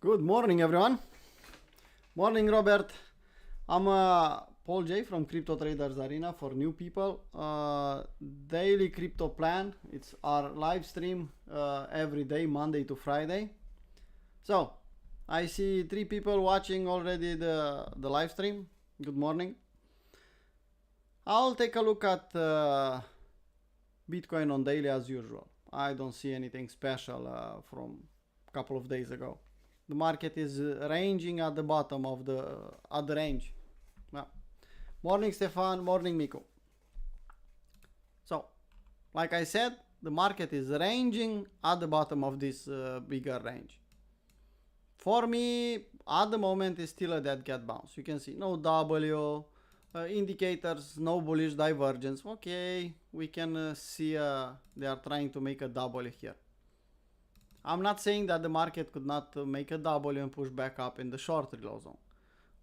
Good morning, everyone. Morning, Robert. I'm Paul J from Crypto Traders Arena for new people. Daily crypto plan. It's our live stream every day, Monday to Friday. So I see 3 people watching already the live stream. Good morning. I'll take a look at Bitcoin on daily as usual. I don't see anything special from a couple of days ago. The market is ranging at the bottom of the range. Well, morning Stefan, morning Miko. So, like I said, the market is ranging at the bottom of this bigger range. For me, at the moment, is still a dead cat bounce. You can see no W, indicators, no bullish divergence. Okay, we can see they are trying to make a W here. I'm not saying that the market could not make a W and push back up in the short low zone.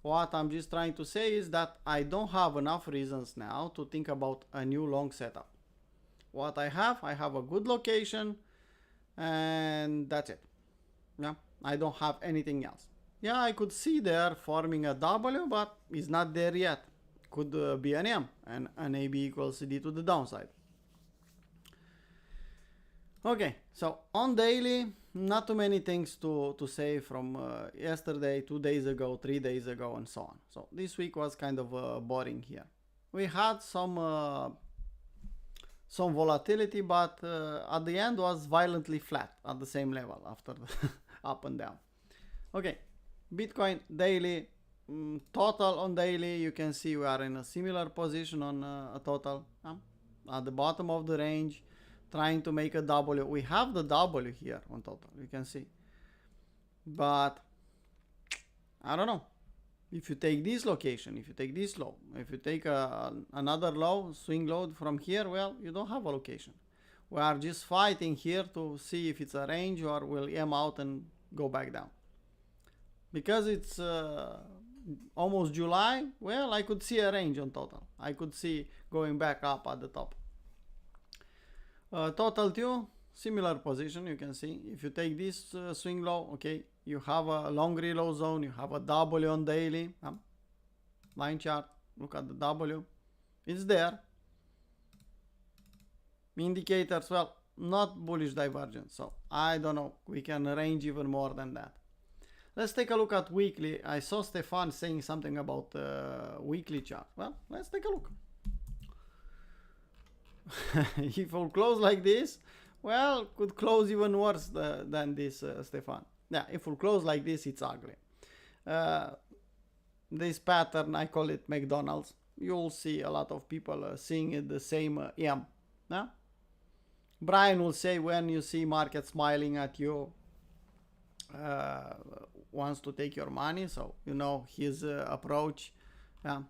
What I'm just trying to say is that I don't have enough reasons now to think about a new long setup. What I have a good location and that's it. Yeah, I don't have anything else. Yeah, I could see there forming a W, but it's not there yet. Could be an M and an AB equals D to the downside. Okay, so on daily, not too many things to say from yesterday, 2 days ago, 3 days ago, and so on. So this week was kind of boring here. We had some volatility, but at the end was violently flat at the same level after the up and down. Okay, Bitcoin daily, total on daily, you can see we are in a similar position on a total at the bottom of the range. Trying to make a W. We have the W here on total, you can see. But I don't know. If you take this location, if you take this low, if you take another low, swing low from here, well, you don't have a location. We are just fighting here to see if it's a range or will M out and go back down. Because it's almost July, well, I could see a range on total. I could see going back up at the top. Total 2, similar position, you can see. If you take this swing low, okay, you have a long reload zone, you have a W on daily. Line chart, look at the W. It's there. Indicators, well, not bullish divergence, so I don't know. We can range even more than that. Let's take a look at weekly. I saw Stefan saying something about weekly chart. Well, let's take a look. If we'll close like this, well, could close even worse than this, Stefan. Yeah, if we'll close like this, it's ugly. This pattern, I call it McDonald's. You'll see a lot of people seeing it the same M. Yeah? Brian will say when you see market smiling at you, wants to take your money, so you know his approach. Yeah.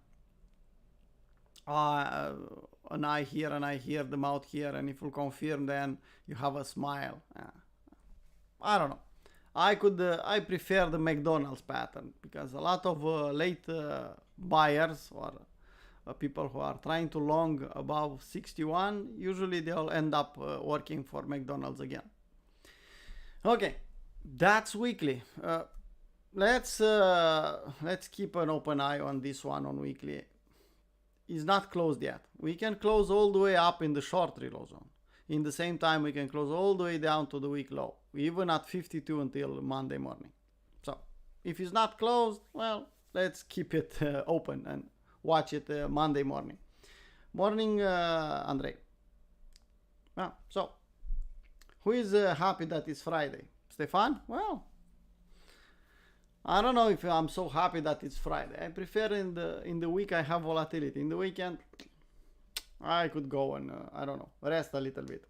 An eye here, and I hear the mouth here, and if you confirm, then you have a smile. I don't know. I prefer the McDonald's pattern because a lot of late buyers or people who are trying to long above 61, usually they'll end up working for McDonald's again. Okay, that's weekly. Let's keep an open eye on this one on weekly. Is not closed yet. We can close all the way up in the short reload zone. In the same time, we can close all the way down to the week low, even at 52 until Monday morning. So if it's not closed, well, let's keep it open and watch it Monday morning. Morning, Andre. So who is happy that it's Friday? Stefan? Well, I don't know if I'm so happy that it's Friday. I prefer in the week I have volatility. In the weekend, I could go and I don't know, rest a little bit.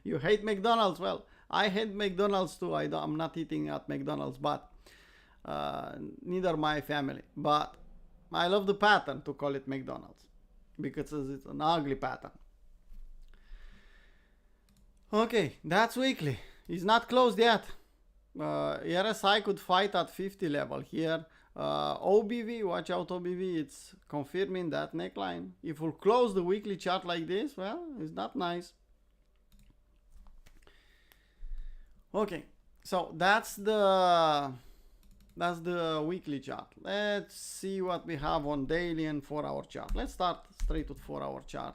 You hate McDonald's? Well, I hate McDonald's too. I'm not eating at McDonald's, but neither my family. But I love the pattern to call it McDonald's because it's an ugly pattern. Okay, that's weekly. It's not closed yet. RSI could fight at 50 level here. OBV, watch out OBV, it's confirming that neckline. If we'll close the weekly chart like this, well, it's not nice. Okay, So that's the weekly chart. Let's see what we have on daily and 4-hour chart. Let's start straight with 4-hour chart.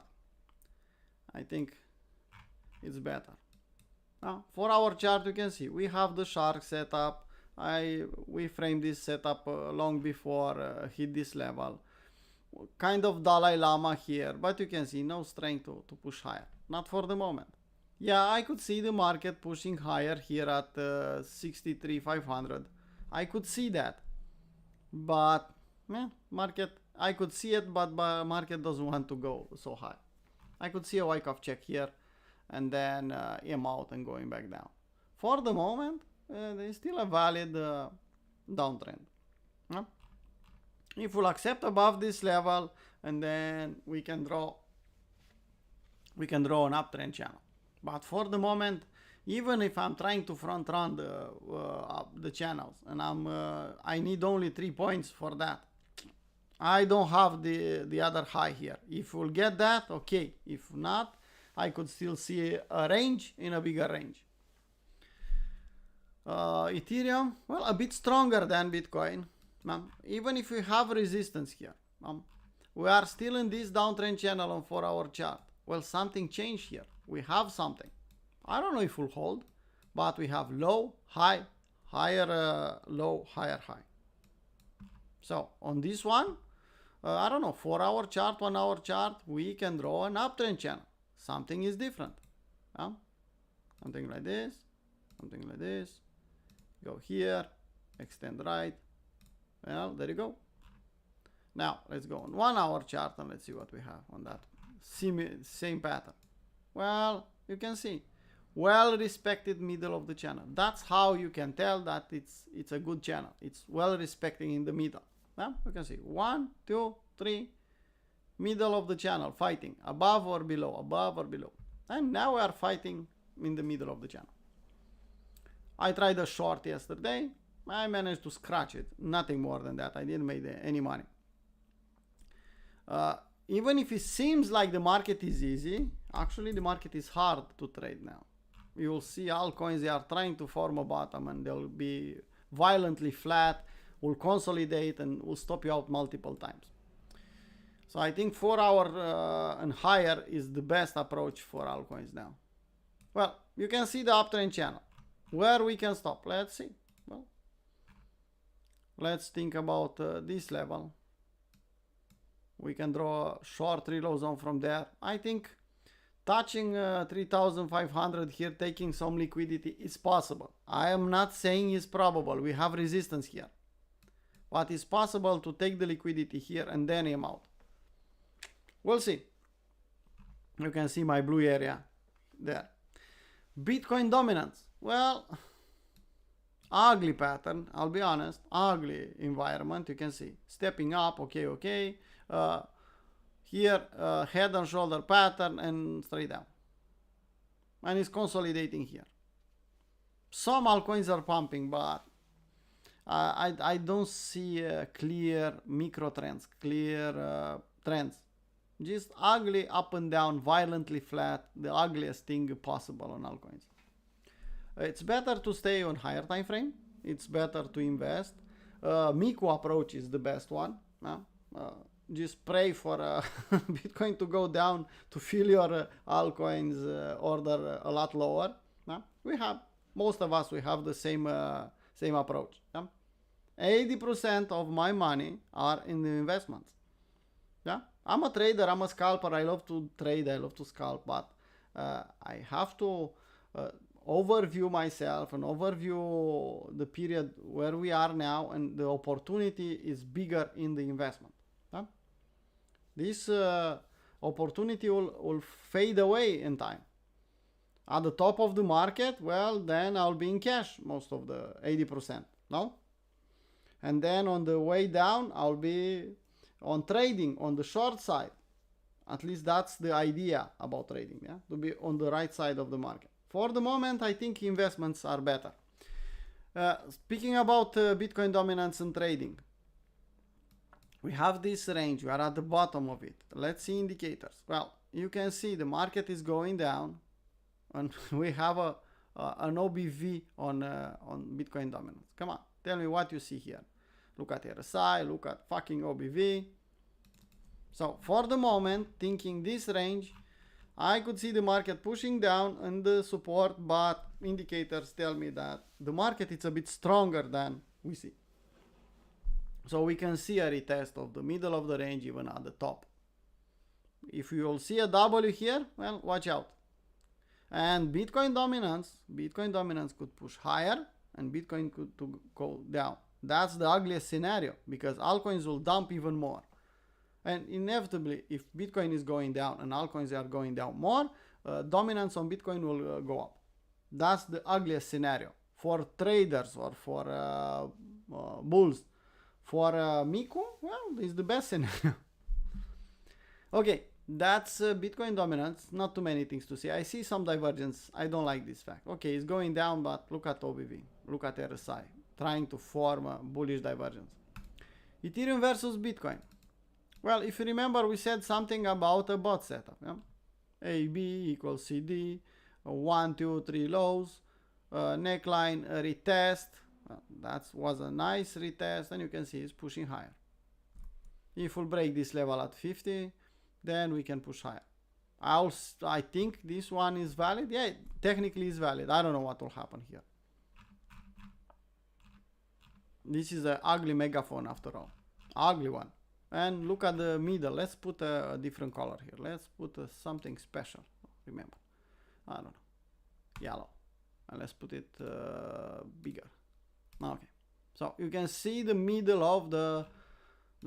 I think it's better. Now, 4-hour chart, you can see we have the shark setup. We framed this setup long before hit this level. Kind of Dalai Lama here, but you can see no strength to push higher. Not for the moment. Yeah, I could see the market pushing higher here at 63,500. I could see that, but market, I could see it, but market doesn't want to go so high. I could see a Wyckoff check here, and then M out and going back down. For the moment, there's still a valid downtrend. If we'll accept above this level, and then we can draw an uptrend channel. But for the moment, even if I'm trying to front run the channels, and I need only 3 points for that, I don't have the other high here. If we'll get that, okay. If not, I could still see a range in a bigger range. Ethereum, well, a bit stronger than Bitcoin. Even if we have resistance here, we are still in this downtrend channel on 4-hour chart. Well, something changed here. We have something. I don't know if we'll hold, but we have low, high, higher, low, higher, high. So on this one, I don't know, 4-hour chart, 1-hour chart, we can draw an uptrend channel. Something is different. Something like this, something like this. Go here, extend right. Well, there you go. Now let's go on 1-hour chart and let's see what we have on that same pattern. Well, you can see well respected middle of the channel. That's how you can tell that it's a good channel. It's well respected in the middle. You can see 1, 2, 3, middle of the channel, fighting above or below, above or below. And now we are fighting in the middle of the channel. I tried a short yesterday. I managed to scratch it. Nothing more than that. I didn't make any money. Even if it seems like the market is easy, actually the market is hard to trade now. You will see altcoins, they are trying to form a bottom and they'll be violently flat, will consolidate and will stop you out multiple times. So I think 4-hour and higher is the best approach for altcoins now. Well, you can see the uptrend channel. Where we can stop? Let's see. Well, let's think about this level. We can draw a short reload zone from there. I think touching 3,500 here, taking some liquidity is possible. I am not saying it's probable. We have resistance here. But it's possible to take the liquidity here and then aim out. We'll see. You can see my blue area there. Bitcoin dominance. Well, ugly pattern, I'll be honest. Ugly environment, you can see. Stepping up, okay. Here, head and shoulder pattern and straight down. And it's consolidating here. Some altcoins are pumping, but I don't see clear micro trends, clear trends. Just ugly up and down, violently flat, the ugliest thing possible on altcoins. It's better to stay on higher time frame. It's better to invest. Miku approach is the best one. Just pray for Bitcoin to go down to fill your altcoins order a lot lower. We have, most of us, we have the same approach. 80% of my money are in the investments. I'm a trader, I'm a scalper, I love to trade, I love to scalp, but I have to overview myself and overview the period where we are now, and the opportunity is bigger in the investment. This opportunity will fade away in time. At the top of the market, well, then I'll be in cash most of the 80%, no? And then on the way down, I'll be on trading on the short side. At least that's the idea about trading, to be on the right side of the market. For the moment, I think investments are better. Speaking about Bitcoin dominance and trading, we have this range. We are at the bottom of it. Let's see indicators. Well, you can see the market is going down, and we have a an OBV on Bitcoin dominance. Come on, tell me what you see here. Look at RSI, look at fucking OBV. So for the moment, thinking this range, I could see the market pushing down and the support, but indicators tell me that the market is a bit stronger than we see. So we can see a retest of the middle of the range even at the top. If you will see a W here, well, watch out. And Bitcoin dominance could push higher and Bitcoin could go down. That's the ugliest scenario because altcoins will dump even more. And inevitably, if Bitcoin is going down and altcoins are going down more, dominance on Bitcoin will go up. That's the ugliest scenario for traders or for bulls. For Miku, well, it's the best scenario. Okay, that's Bitcoin dominance. Not too many things to say. I see some divergence. I don't like this fact. Okay, it's going down, but look at OBV. Look at RSI. Trying to form a bullish divergence. Ethereum versus Bitcoin. Well, if you remember, we said something about a bot setup. Yeah? AB equals CD, 1, 2, 3 lows, neckline, a retest. That was a nice retest, and you can see it's pushing higher. If we'll break this level at 50, then we can push higher. I think this one is valid. Yeah, technically it's valid. I don't know what will happen here. This is an ugly megaphone after all. Ugly one. And look at the middle. Let's put a different color here. Let's put something special. Remember, I don't know, yellow. And let's put it bigger. Okay. So you can see the middle of the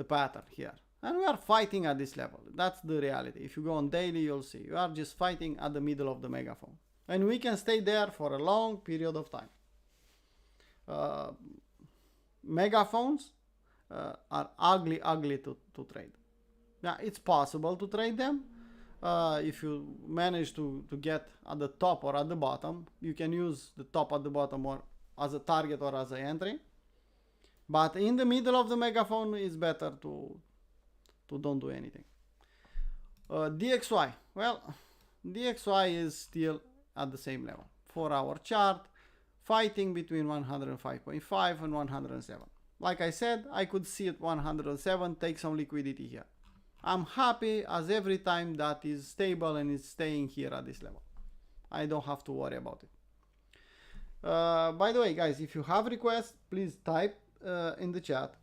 pattern here. And we are fighting at this level. That's the reality. If you go on daily, you'll see. You are just fighting at the middle of the megaphone. And we can stay there for a long period of time. Megaphones are ugly to trade. Yeah, it's possible to trade them. If you manage to get at the top or at the bottom, you can use the top at the bottom or as a target or as an entry. But in the middle of the megaphone, it's better to don't do anything. DXY. Well, DXY is still at the same level. 4-hour chart, fighting between 105.5 and 107. Like I said, I could see at 107, take some liquidity here. I'm happy as every time that is stable and is staying here at this level. I don't have to worry about it. By the way, guys, if you have requests, please type in the chat,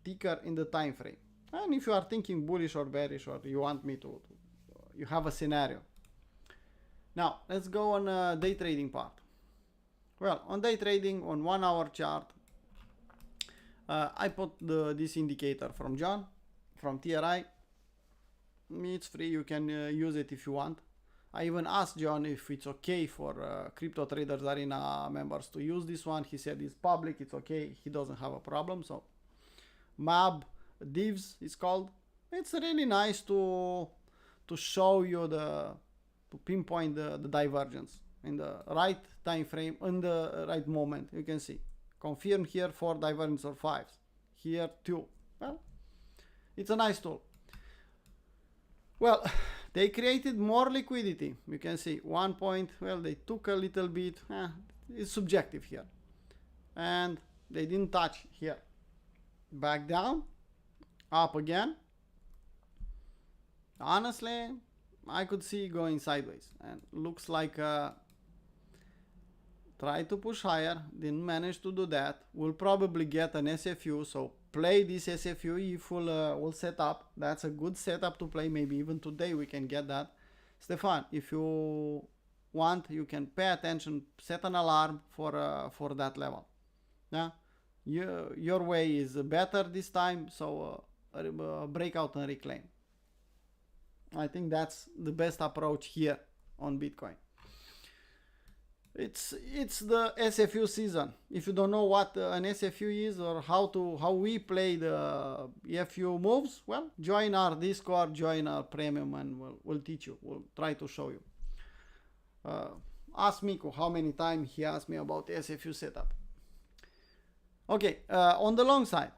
ticker in the time frame. And if you are thinking bullish or bearish, or you want me to you have a scenario. Now, let's go on day trading part. Well, on day trading, on 1-hour chart, I put this indicator from John, from TRI. It's free, you can use it if you want. I even asked John if it's okay for Crypto Traders Arena members to use this one. He said it's public, it's okay, he doesn't have a problem. So MAB divs is called. It's really nice to show you to pinpoint the divergence in the right time frame, in the right moment. You can see confirm here 4 divergence or 5s, here 2. Well, it's a nice tool. Well, they created more liquidity. You can see 1 point. Well, they took a little bit. It's subjective here, and they didn't touch here. Back down, up again. Honestly, I could see going sideways, and looks like try to push higher, didn't manage to do that. We'll probably get an SFU, so play this SFU if we'll set up. That's a good setup to play. Maybe even today we can get that. Stefan, if you want, you can pay attention, set an alarm for that level. Yeah, your way is better this time, so breakout and reclaim. I think that's the best approach here on Bitcoin. It's the SFU season. If you don't know what an SFU is or how we play the FU moves, well, join our Discord, join our premium, and we'll teach you. We'll try to show you. Ask Miku how many times he asked me about SFU setup. Okay, on the long side,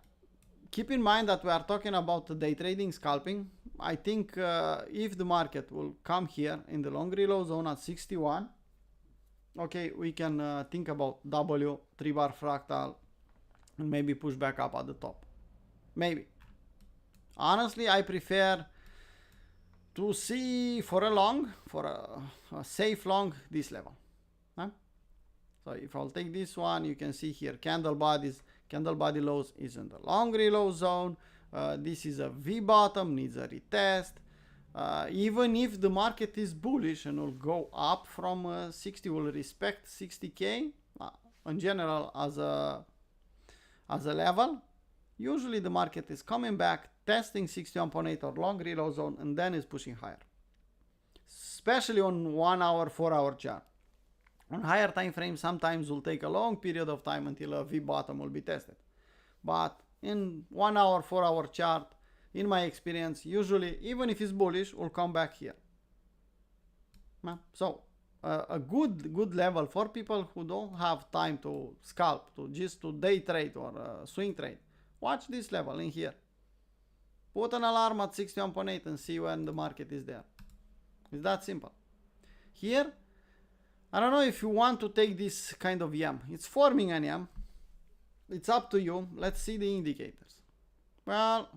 keep in mind that we are talking about day trading, scalping. I think if the market will come here in the long reload zone at 61, okay, we can think about W, 3-bar fractal, and maybe push back up at the top. Maybe. Honestly, I prefer to see for a long, for a safe long, this level. Huh? So if I'll take this one, you can see here candle body lows is in the long reload zone. This is a V bottom, needs a retest. Even if the market is bullish and will go up from 60, will respect 60k in general as a level. Usually the market is coming back, testing 61.8 or long reload zone, and then is pushing higher, especially on 1 hour, 4 hour chart. On higher time frame, sometimes will take a long period of time until a V bottom will be tested. But in 1 hour, 4 hour chart, in my experience, usually, even if it's bullish, will come back here. So, a good level for people who don't have time to scalp, to day trade or swing trade. Watch this level in here. Put an alarm at 61.8 and see when the market is there. It's that simple. Here, I don't know if you want to take this kind of YAM. It's forming an YAM. It's up to you. Let's see the indicators. Well,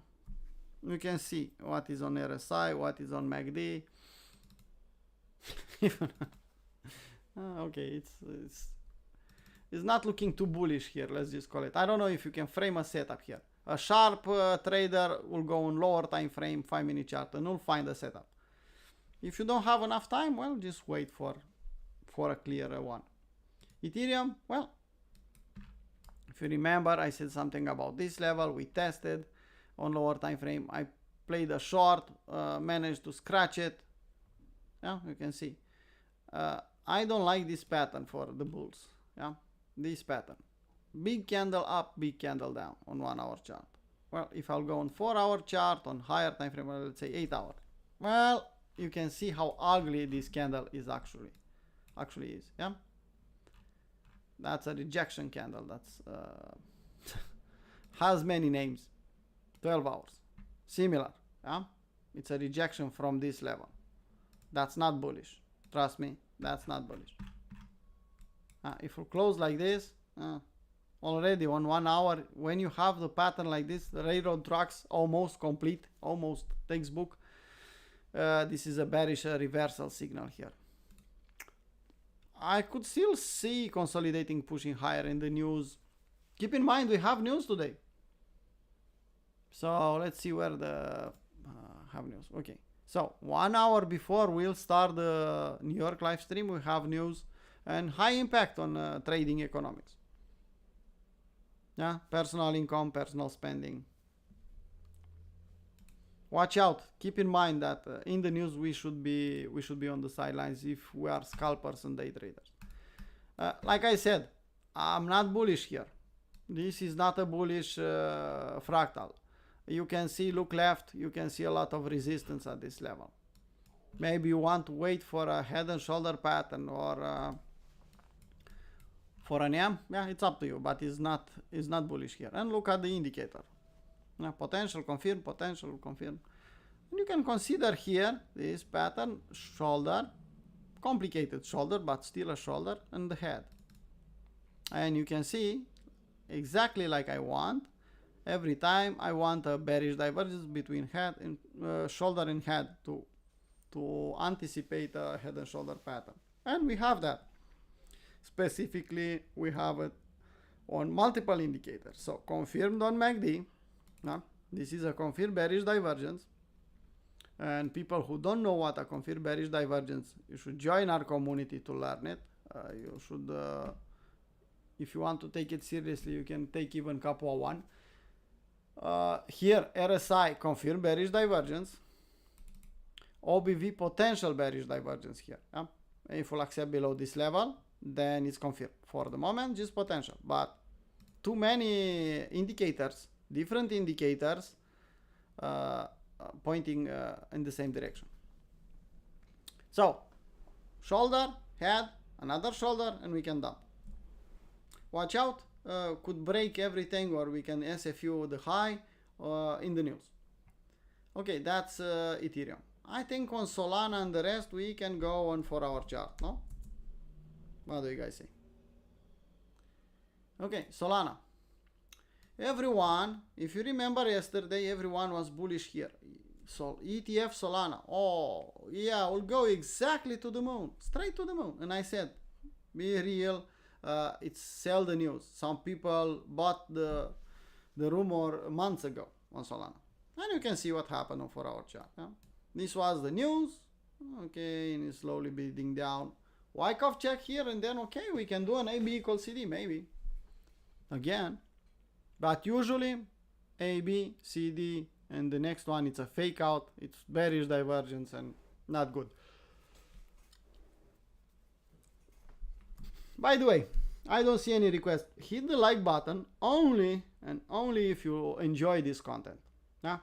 you can see what is on RSI, what is on MACD. Okay, it's not looking too bullish here, let's just call it. I don't know if you can frame a setup here. A sharp trader will go on lower time frame, 5-minute chart, and will find a setup. If you don't have enough time, well, just wait for a clearer one. Ethereum, well, if you remember, I said something about this level. We tested on lower time frame. I played a short, managed to scratch it. Yeah, you can see. I don't like this pattern for the bulls. Yeah, this pattern. Big candle up, big candle down on 1 hour chart. Well, if I'll go on 4 hour chart on higher time frame, let's say 8 hour. Well, you can see how ugly this candle is actually is. Yeah, that's a rejection candle. That's has many names. 12 hours, similar. Yeah, it's a rejection from this level. That's not bullish. Trust me, that's not bullish. If we close like this, already on 1 hour, when you have the pattern like this, the railroad tracks almost complete, almost textbook. This is a bearish reversal signal here. I could still see consolidating, pushing higher in the news. Keep in mind, we have news today. So let's see where the have news. Okay. So 1 hour before we'll start the New York live stream, we have news and high impact on trading economics. Yeah, personal income, personal spending. Watch out. Keep in mind that in the news we should be on the sidelines if we are scalpers and day traders. Like I said, I'm not bullish here. This is not a bullish fractal. You can see, look left, you can see a lot of resistance at this level. Maybe you want to wait for a head and shoulder pattern or for an YAM. Yeah, it's up to you, but it's not bullish here. And look at the indicator. Potential, confirm, potential, confirm. And you can consider here this pattern, shoulder, complicated shoulder, but still a shoulder, and the head. And you can see exactly like I want. Every time I want a bearish divergence between head and shoulder and head to anticipate a head and shoulder pattern. And we have that. Specifically, we have it on multiple indicators. So confirmed on MACD. This is a confirmed bearish divergence. And people who don't know what a confirmed bearish divergence, you should join our community to learn it. You should, if you want to take it seriously, you can take even Capua 1. Here RSI confirmed bearish divergence, OBV potential bearish divergence here. If we'll accept below this level, then it's confirmed. For the moment, just potential, but too many indicators, different indicators pointing in the same direction. So shoulder, head, another shoulder, and we can dump. Watch out. Could break everything, or we can SFU the high in the news. Okay, that's Ethereum. I think on Solana and the rest we can go on 4 hour chart, no? What do you guys say? Okay, Solana. Everyone, if you remember yesterday, everyone was bullish here. So ETF Solana, oh yeah, we'll go exactly to the moon, straight to the moon. And I said, be real, it's sell the news. Some people bought the rumor months ago on Solana. And you can see what happened on 4-hour chart. Yeah? This was the news, okay, and it's slowly building down. Wyckoff check here, and then okay, we can do an AB equals CD, maybe. Again. But usually, AB, CD, and the next one, it's a fake out. It's bearish divergence and not good. By the way, I don't see any request. Hit the like button only and only if you enjoy this content. Yeah?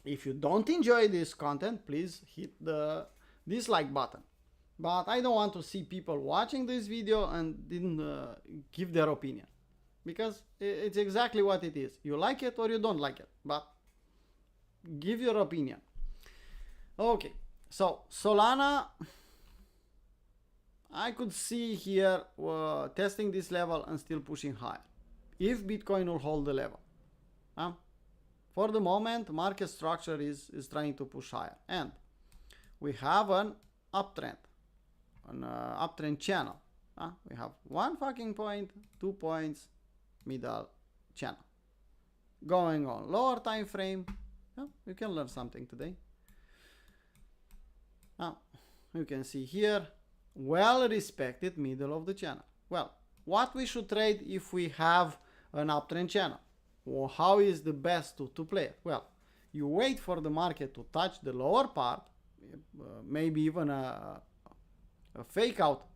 If you don't enjoy this content, please hit the dislike button. But I don't want to see people watching this video and didn't give their opinion. Because it's exactly what it is. You like it or you don't like it. But give your opinion. Okay. So Solana, I could see here testing this level and still pushing higher. If Bitcoin will hold the level. For the moment, market structure is trying to push higher. And we have an uptrend. An uptrend channel. We have 1 fucking point, 2 points, middle channel. Going on lower time frame. You can learn something today. You can see here, well respected middle of the channel. Well, what we should trade if we have an uptrend channel? Well, how is the best to play it? Well, you wait for the market to touch the lower part, maybe even a fake out,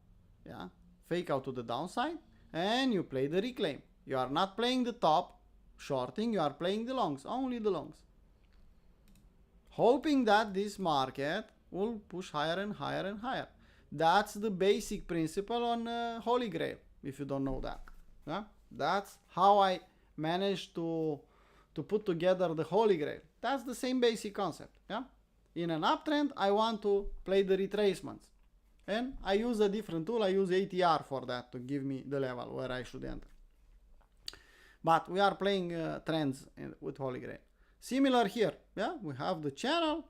fake out to the downside, and you play the reclaim. You are not playing the top shorting, you are playing the longs, only the longs. Hoping that this market will push higher and higher and higher. That's the basic principle on Holy Grail, if you don't know that. That's how I managed to put together the Holy Grail. That's the same basic concept. In an uptrend, I want to play the retracements. And I use a different tool. I use ATR for that to give me the level where I should enter. But we are playing trends with Holy Grail. Similar here. We have the channel.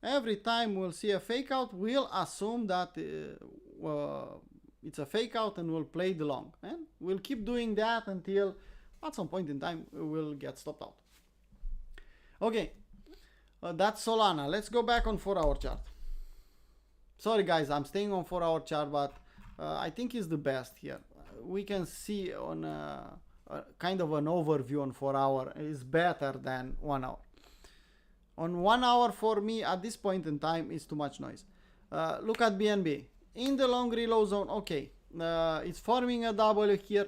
Every time we'll see a fake out, we'll assume that it's a fake out and we'll play the long. And we'll keep doing that until at some point in time we'll get stopped out. Okay, that's Solana. Let's go back on 4-hour chart. Sorry guys, I'm staying on 4-hour chart, but I think it's the best here. We can see on kind of an overview on 4-hour is better than 1 hour. On 1 hour for me at this point in time is too much noise. Look at BNB. In the long reload zone, okay. It's forming a W here.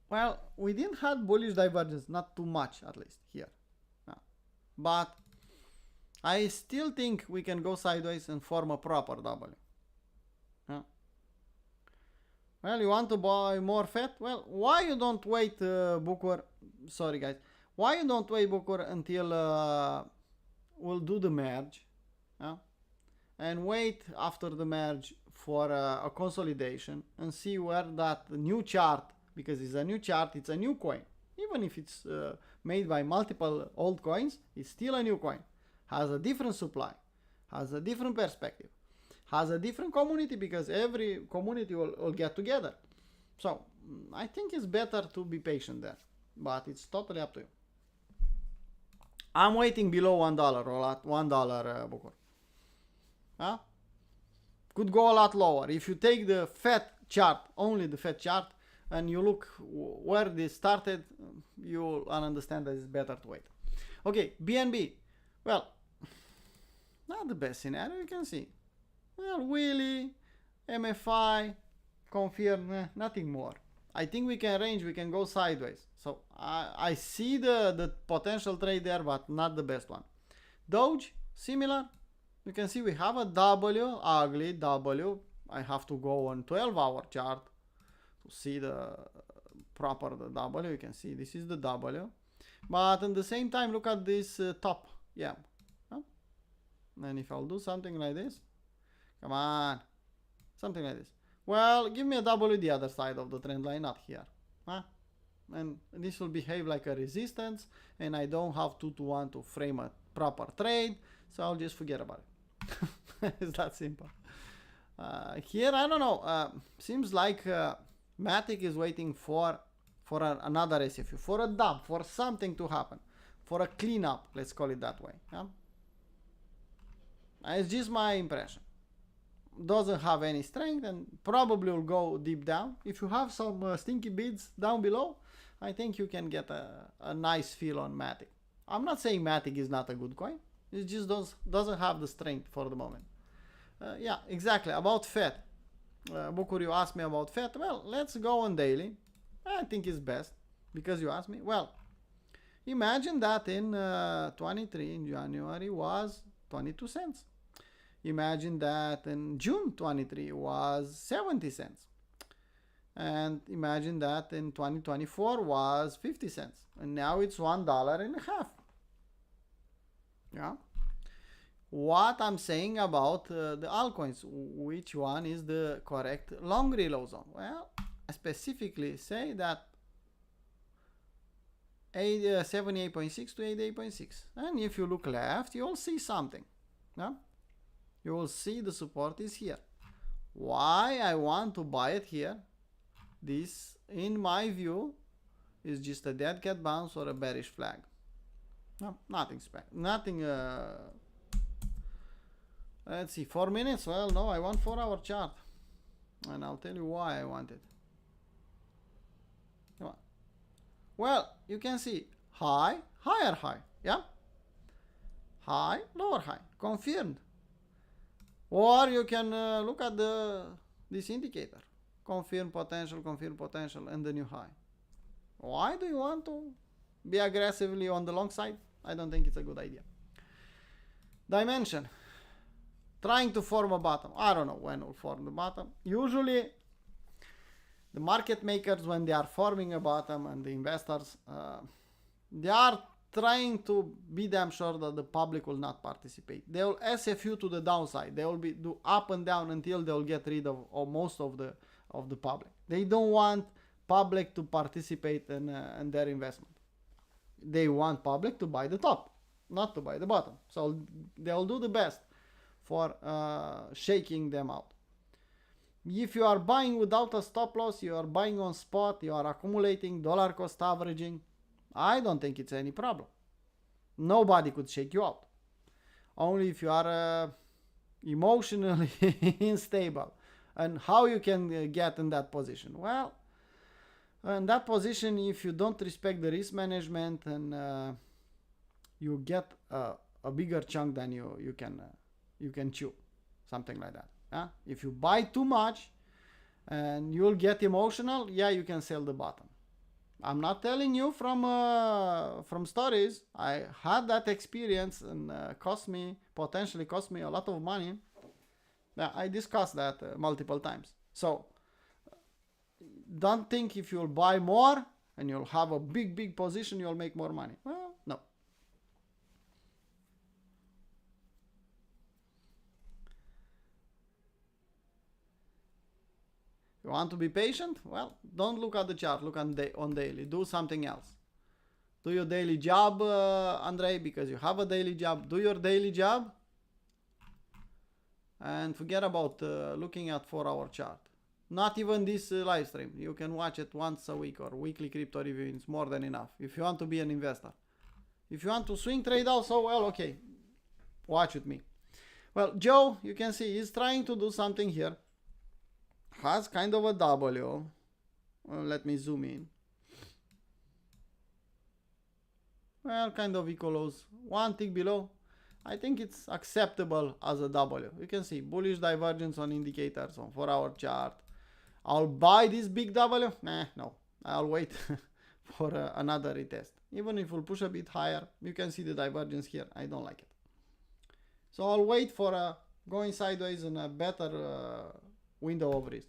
Well, we didn't have bullish divergence, not too much at least here. But I still think we can go sideways and form a proper W. Well, you want to buy more fat? Well, why you don't wait, Booker? Sorry guys. Why you don't wait, Booker, until we'll do the merge? And wait after the merge for a consolidation and see where that new chart, because it's a new chart, it's a new coin. Even if it's made by multiple old coins, it's still a new coin. Has a different supply, has a different perspective, has a different community because every community will get together. So I think it's better to be patient there, but it's totally up to you. I'm waiting below $1 or at $1, Booker. Could go a lot lower. If you take the fat chart, only the fat chart, and you look where this started, you'll understand that it's better to wait. Okay, BNB. Well, not the best scenario you can see. Well, Willy, MFI, confirm, nothing more. I think we can range, we can go sideways. So I see the potential trade there, but not the best one. Doge, similar. You can see we have a W, ugly W. I have to go on 12-hour chart to see the proper the W. You can see this is the W. But at the same time, look at this top. Yeah. And if I'll do something like this, come on. Something like this. Well, give me a W the other side of the trend line, not here. Huh? And this will behave like a resistance, and I don't have 2 to 1 to frame a proper trade, so I'll just forget about it. It's that simple. Here, I don't know, seems like Matic is waiting for another SFU, for a dump, for something to happen, for a cleanup, let's call it that way. Yeah? It's just my impression. Doesn't have any strength and probably will go deep down. If you have some stinky bids down below, I think you can get a nice feel on Matic. I'm not saying Matic is not a good coin. It just doesn't have the strength for the moment. Yeah, exactly. About FET. Bukur, you asked me about FET. Well, let's go on daily. I think it's best because you asked me. Well, imagine that in 23 in January was 22 cents. Imagine that in June 23 was 70 cents. And imagine that in 2024 was 50 cents. And now it's $1.50. Yeah. What I'm saying about the altcoins, which one is the correct long reload zone? Well, I specifically say that 78.6 to 88.6. And if you look left, you'll see something. Yeah? You will see the support is here. Why I want to buy it here? This, in my view, is just a dead cat bounce or a bearish flag. No, nothing nothing. Let's see, 4 minutes. Well, no, I want 4-hour chart, and I'll tell you why I want it. Come on. Well, you can see high, higher high, yeah, high, lower high, confirmed. Or you can look at this indicator, confirm potential, and the new high. Why do you want to be aggressively on the long side? I don't think it's a good idea. Dimension, trying to form a bottom. I don't know when we'll form the bottom. Usually, the market makers, when they are forming a bottom, and the investors, they are trying to be damn sure that the public will not participate. They will SFU to the downside. They will do up and down until they will get rid of most of the public. They don't want public to participate in their investment. They want public to buy the top, not to buy the bottom. So they will do the best for shaking them out. If you are buying without a stop loss, you are buying on spot, you are accumulating dollar cost averaging, I don't think it's any problem. Nobody could shake you out. Only if you are emotionally unstable. And how you can get in that position? Well, in that position, if you don't respect the risk management, and you get a bigger chunk than you can chew, something like that. Yeah? If you buy too much and you'll get emotional, yeah, you can sell the bottom. I'm not telling you from stories. I had that experience, and potentially cost me a lot of money. Yeah, I discussed that multiple times. So don't think if you'll buy more and you'll have a big position, you'll make more money. Well, no. You want to be patient? Well, don't look at the chart. Look on daily. Do something else. Do your daily job, Andrei, because you have a daily job. Do your daily job. And forget about looking at 4-hour chart. Not even this live stream. You can watch it once a week, or weekly crypto review. It's more than enough if you want to be an investor. If you want to swing trade also, well, okay. Watch with me. Well, Joe, you can see he's trying to do something here. Has kind of a W. Well, let me zoom in. Well, kind of equals one tick below. I think it's acceptable as a W. You can see bullish divergence on indicators on 4-hour chart. I'll buy this big W. No. I'll wait for another retest. Even if we'll push a bit higher, you can see the divergence here. I don't like it. So I'll wait for going sideways in a better window of risk.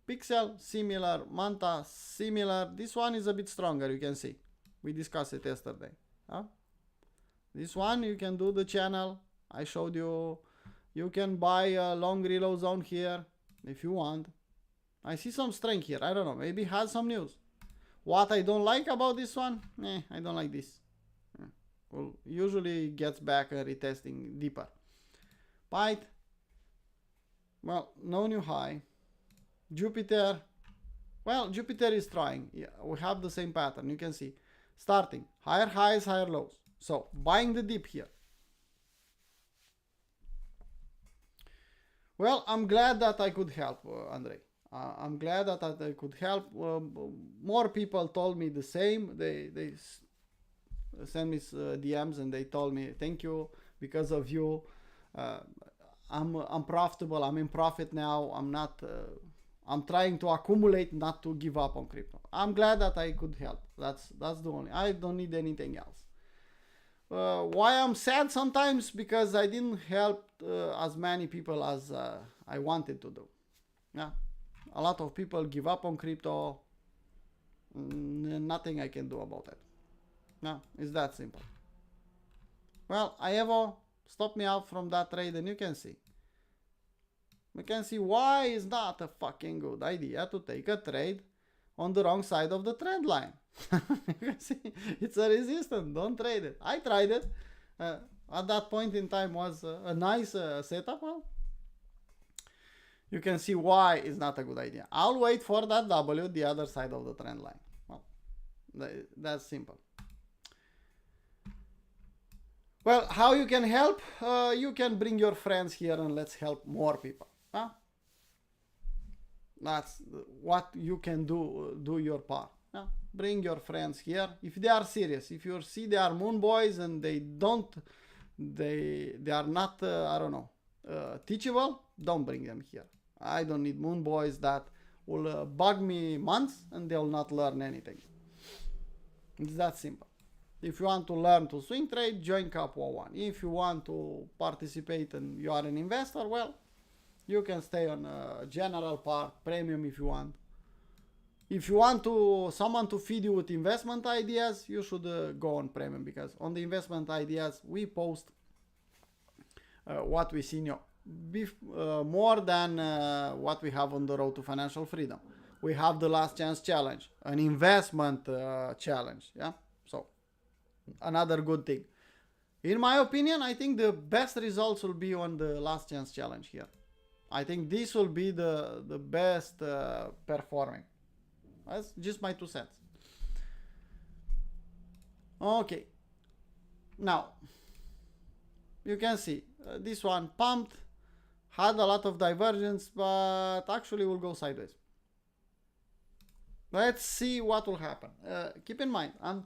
Pixel, similar. Manta, similar. This one is a bit stronger, you can see. We discussed it yesterday. Huh? This one, you can do the channel. I showed you. You can buy a long reload zone here. if you want. I see some strength here. I don't know. Maybe has some news. What I don't like about this one? I don't like this. Well, usually gets back retesting deeper. Byte. Well, no new high. Jupiter. Well, Jupiter is trying. Yeah, we have the same pattern. You can see. Starting. Higher highs, higher lows. So, buying the dip here. Well, I'm glad that I could help, Andrei. I'm glad that I could help. More people told me the same. They sent me DMs and they told me, thank you, because of you. I'm profitable. I'm in profit now. I'm trying to accumulate, not to give up on crypto. I'm glad that I could help. That's the only. I don't need anything else. Why I'm sad sometimes? Because I didn't help as many people as I wanted to do. Yeah, a lot of people give up on crypto. Nothing I can do about it. No, it's that simple. Well, Aevo stopped me out from that trade, and you can see. We can see why it's not a fucking good idea to take a trade on the wrong side of the trend line. You can see it's a resistance. Don't trade it. I tried it. At that point in time was a nice setup. Well, you can see why it's not a good idea. I'll wait for that W, the other side of the trend line. Well, that's simple. Well, how you can help? You can bring your friends here and let's help more people. Huh? That's what you can do. Do your part. Huh? Bring your friends here. If they are serious, if you see they are moon boys and they are not, I don't know, teachable, don't bring them here. I don't need moon boys that will bug me months and they will not learn anything. It's that simple. If you want to learn to swing trade, join Cap 101. If you want to participate and you are an investor, well, you can stay on general part, premium if you want. If you want someone to feed you with investment ideas, you should go on premium, because on the investment ideas we post what we see new, more than what we have on the road to financial freedom. We have the last chance challenge, an investment challenge. Yeah, so another good thing. In my opinion, I think the best results will be on the last chance challenge here. I think this will be the best performing. That's just my 2 cents. Okay. Now, you can see this one pumped, had a lot of divergence, but actually will go sideways. Let's see what will happen. Keep in mind, I'm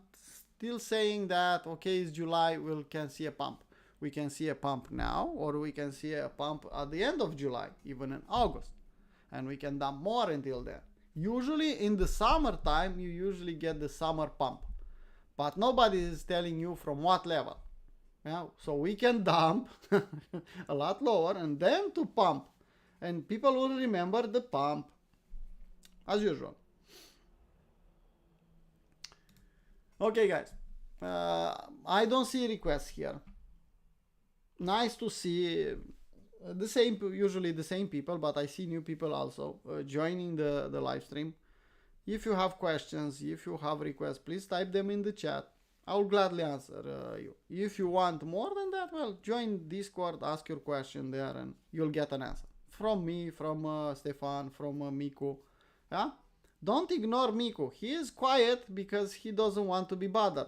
still saying that, okay, it's July, we can see a pump. We can see a pump now, or we can see a pump at the end of July, even in August. And we can dump more until then. Usually in the summertime, you usually get the summer pump. But nobody is telling you from what level. Yeah? So we can dump a lot lower and then to pump. And people will remember the pump as usual. Okay, guys. I don't see requests here. Nice to see the same, usually the same people, but I see new people also joining the live stream. If you have questions, if you have requests, please type them in the chat. I will gladly answer you. If you want more than that, well, join Discord, ask your question there, and you'll get an answer. From me, from Stefan, from Miku. Yeah? Don't ignore Miku. He is quiet because he doesn't want to be bothered.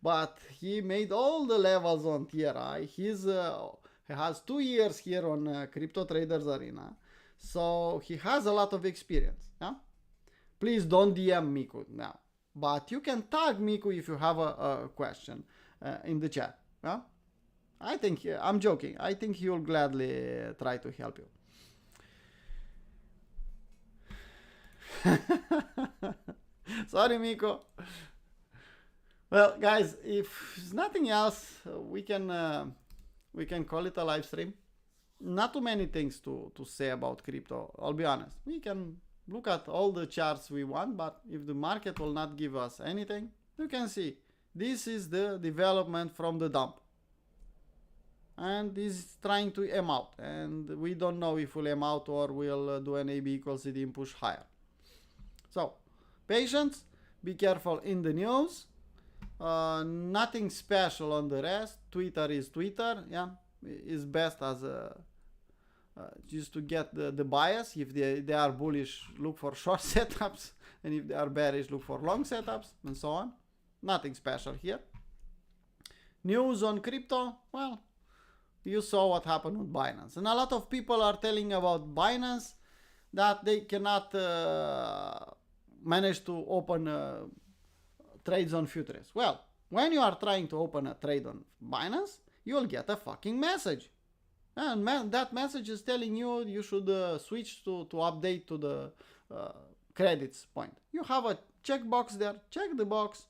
But he made all the levels on TRI. He has 2 years here on Crypto Traders Arena. So he has a lot of experience. Yeah? Please don't DM Miku now. But you can tag Miku if you have a question in the chat. Yeah? I think, I'm joking. I think he will gladly try to help you. Sorry, Miko. Well, guys, if there's nothing else, we can call it a live stream. Not too many things to say about crypto, I'll be honest. We can look at all the charts we want, but if the market will not give us anything, you can see this is the development from the dump. and is trying to M out, and we don't know if we'll M out or we'll do an AB equals CD and push higher. So patience, be careful in the news. Nothing special on the rest. Twitter is Twitter. Yeah, is best as a just to get the bias. If they are bullish, look for short setups, and if they are bearish, look for long setups, and so on. Nothing special here. News on crypto, well, you saw what happened with Binance, and a lot of people are telling about Binance that they cannot manage to open trades on futures. Well, when you are trying to open a trade on Binance, you'll get a fucking message. And that message is telling you you should switch to update to the credits point. You have a checkbox there, check the box,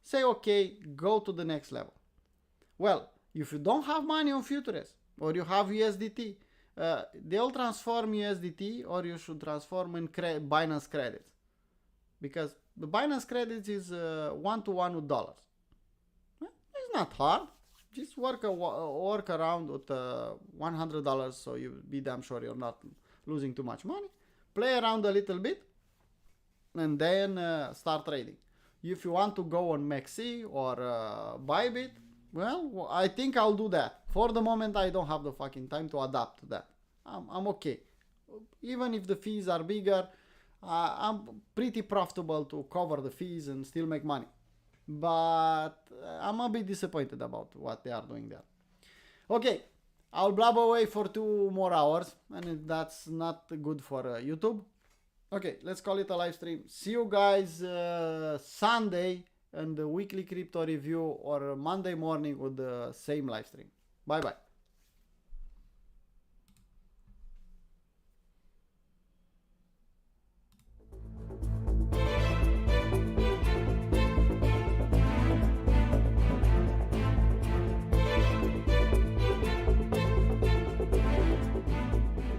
say okay, go to the next level. Well, if you don't have money on futures or you have USDT, they'll transform USDT or you should transform in Binance credits. Because the Binance credits is one-to-one with dollars. It's not hard. Just work around with $100 so you be damn sure you're not losing too much money. Play around a little bit and then start trading. If you want to go on Maxi or Bybit, well, I think I'll do that. For the moment, I don't have the fucking time to adapt to that. I'm okay. Even if the fees are bigger, I'm pretty profitable to cover the fees and still make money. But I'm a bit disappointed about what they are doing there. Okay, I'll blabber away for 2 more hours, and that's not good for YouTube. Okay, let's call it a live stream. See you guys Sunday and the weekly crypto review, or Monday morning with the same live stream. Bye bye.